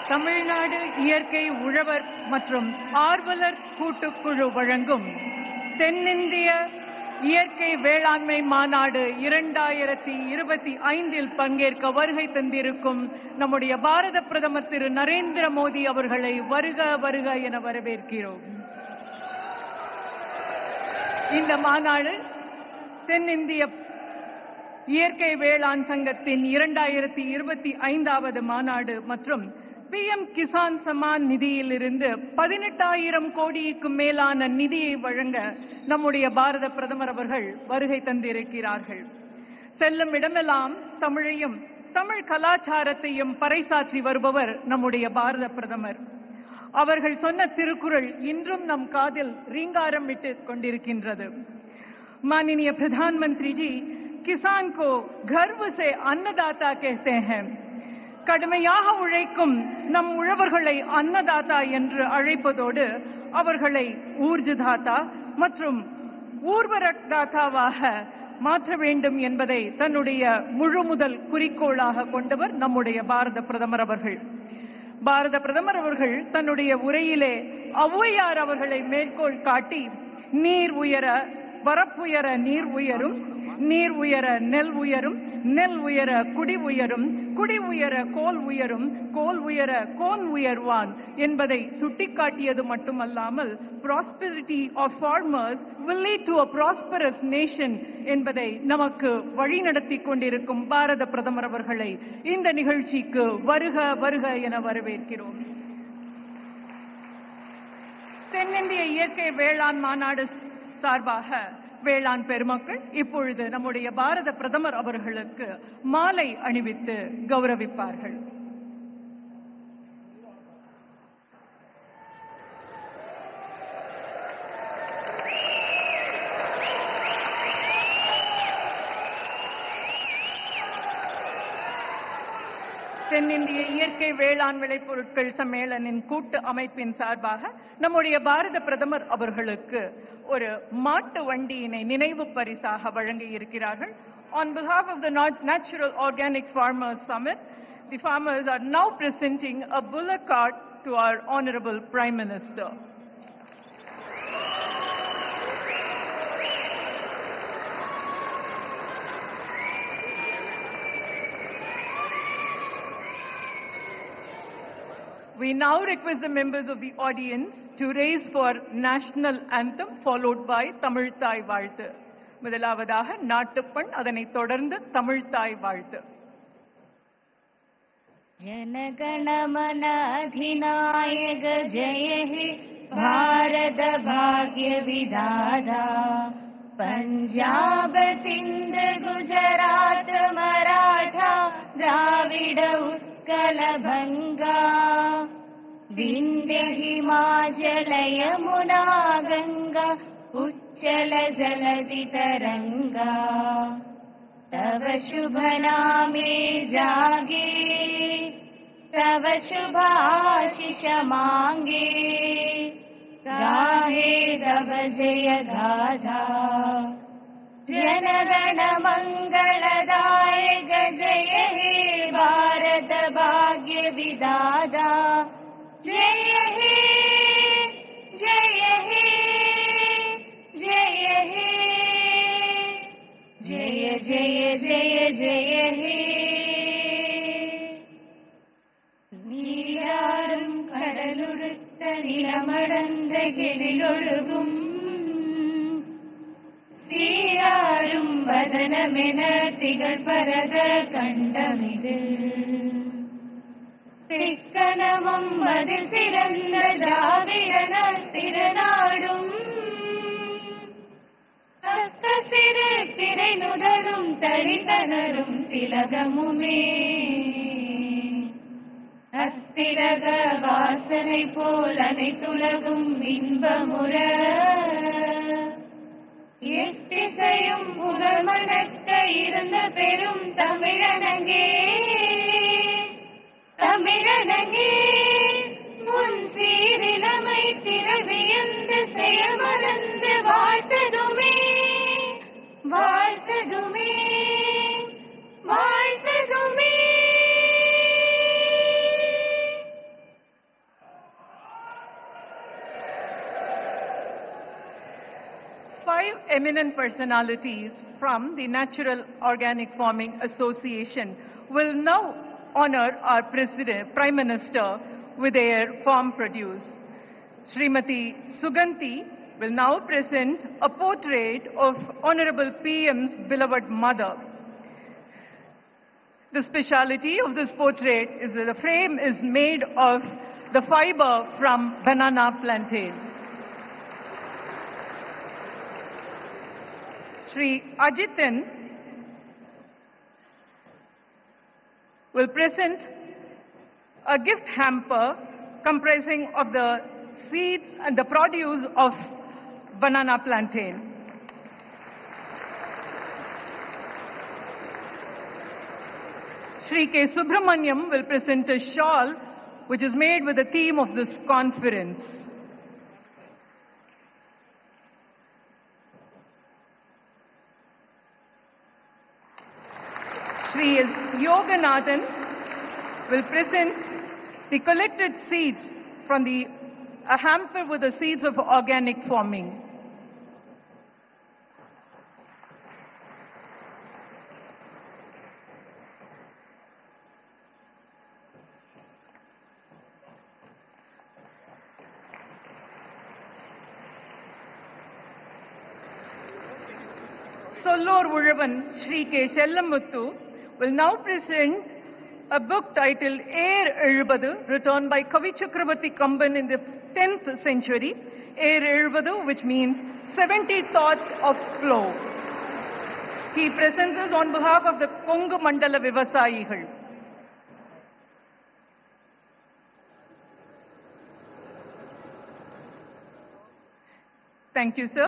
தமிழ்நாடு இயற்கை உழவர் மற்றும் ஆர்வலர் கூட்டுக்குழு வழங்கும் தென்னிந்திய இயற்கை வேளாண்மை மாநாடு 2025 பங்கேற்க வருகை தந்திருக்கும் நம்முடைய பாரத பிரதமர் திரு நரேந்திர மோடி அவர்களை வருக வருக என வரவேற்கிறோம். இந்த மாநாடு தென்னிந்திய இயற்கை வேளாண் சங்கத்தின் 2025வது மாநாடு மற்றும் PM கிசான் சம்மான் நிதியிலிருந்து 18,000 கோடிக்கும் மேலான நிதியை வழங்க நம்முடைய பாரத பிரதமர் அவர்கள் வருகை தந்திருக்கிறார்கள். செல்லும் இடமெல்லாம் தமிழையும் தமிழ் கலாச்சாரத்தையும் பறைசாற்றி வருபவர் நம்முடைய பாரத பிரதமர். அவர்கள் சொன்ன திருக்குறள் இன்றும் நம் காதில் ரீங்காரம் விட்டுக் கொண்டிருக்கின்றது. माननीय प्रधानमंत्री जी, किसान को गर्व से अन्नदाता कहते हैं. கடுமையாக உழைக்கும் நம் உழவர்களை அன்னதாதா என்று அழைப்பதோடு அவர்களை ஊர்ஜதாதா மற்றும் ஊர்வரக்தாதாவாக மாற்ற வேண்டும் என்பதை தன்னுடைய முழுமுதல் குறிக்கோளாக கொண்டவர் நம்முடைய பாரத பிரதமர் அவர்கள். பாரத பிரதமர் அவர்கள் தன்னுடைய உரையிலே ஔவையார் அவர்களை மேற்கோள் காட்டி, நீர் உயர வரப்புயர நீர் உயரும், நீர் உயர நெல் உயரும், நெல் உயர குடி உயரும், குடி உயர கோல் உயரும், கோல் உயர கோன் உயர்வான் என்பதை சுட்டிக்காட்டியது மட்டுமல்லாமல் prosperity of farmers will lead to a prosperous nation என்பதை நமக்கு வழிநடத்தி கொண்டிருக்கும் பாரத பிரதமர் அவர்களை இந்த நிகழ்ச்சிக்கு வருக வருக என வரவேற்கிறோம். தென்னிந்திய இயற்கை வேளாண் மாநாடு சார்பாக வேளாண் பெருமக்கள் இப்பொழுது நம்முடைய பாரத பிரதமர் அவர்களுக்கு மாலை அணிவித்து கௌரவிப்பார்கள். தென்னிந்திய இயற்கை வேளாண் விளைபொருட்கள் சம்மேளனின் கூட்டு அமைப்பின் சார்பாக நம்முடைய பாரத பிரதமர் அவர்களுக்கு ஒரு மாட்டு வண்டியினை நினைவு பரிசாக வழங்கி இருக்கிறார்கள். On behalf of the Natural Organic Farmers Summit, the farmers are now presenting a bullock cart to our Honorable Prime Minister. We now request the members of the audience to raise for national anthem followed by Tamil Thai வாழ்த்து. முதலாவதாக நாட்டுப்பண், அதனைத் தொடர்ந்து தமிழ் தாய் வாழ்த்து. जनगणमन अधिनायक जय हे भारत भाग्य विधाता, पंजाब सिंध गुजरात मराठा द्राविड उत्कल भंगा, विंध्य हिमाचल यमुना गंगा उच्चल जलधि तरंगा, तव शुभ नामे जागे तव शुभ आशीष मांगे, गाहे तव जय गाथा, जनगण मंगलदायक जय हे भारत भाग्य विधाता, जय हे जय हे जय हे जय जय जय जय हे. நீராறும் கடலுடுத்த நிலமடந்த கெழிலொழுகும், சீராறும் வதனமென திகழ் பரத கண்டமிது, திக்கணமும் அதில் சிறந்த திராவிடன திருநாடும், தக்க சிறு பிறை நுதலும் தரித்தனரும் திலகமுமே, அத்திலக வாசனை போல் அனைத்துலகும் இன்பமுற, எட்டிசையும் புகழ்மணக்க இருந்த பெரும் தமிழனங்கே, தமிழனங்கே முன் சீரிலமை திரவியந்து செயல் மறந்து வாழ்த்ததுமே வாழ்த்ததுமே வாழ்த்ததுமே. eminent personalities from the Natural Organic Farming Association will now honor our Prime Minister with their farm produce. Srimati Suganti will now present a portrait of Honorable PM's beloved mother. The speciality of this portrait is that the frame is made of the fiber from banana plantain. Sri Ajitan will present a gift hamper comprising of the seeds and the produce of banana plantain. Sri K. Subramaniam will present a shawl which is made with the theme of this conference. Sri S. Yoganathan will present the collected seeds from a hamper with the seeds of organic farming. Sollor Ulavan Sri K. Sellamuthu will now present a book titled Air Ezhubadu, written by Kavi Chakravarti Kamban in the 10th century. Air Ezhubadu, which means 70 thoughts of flow. He presents this on behalf of the Kongu Mandala Vivasayigal. Thank you, sir.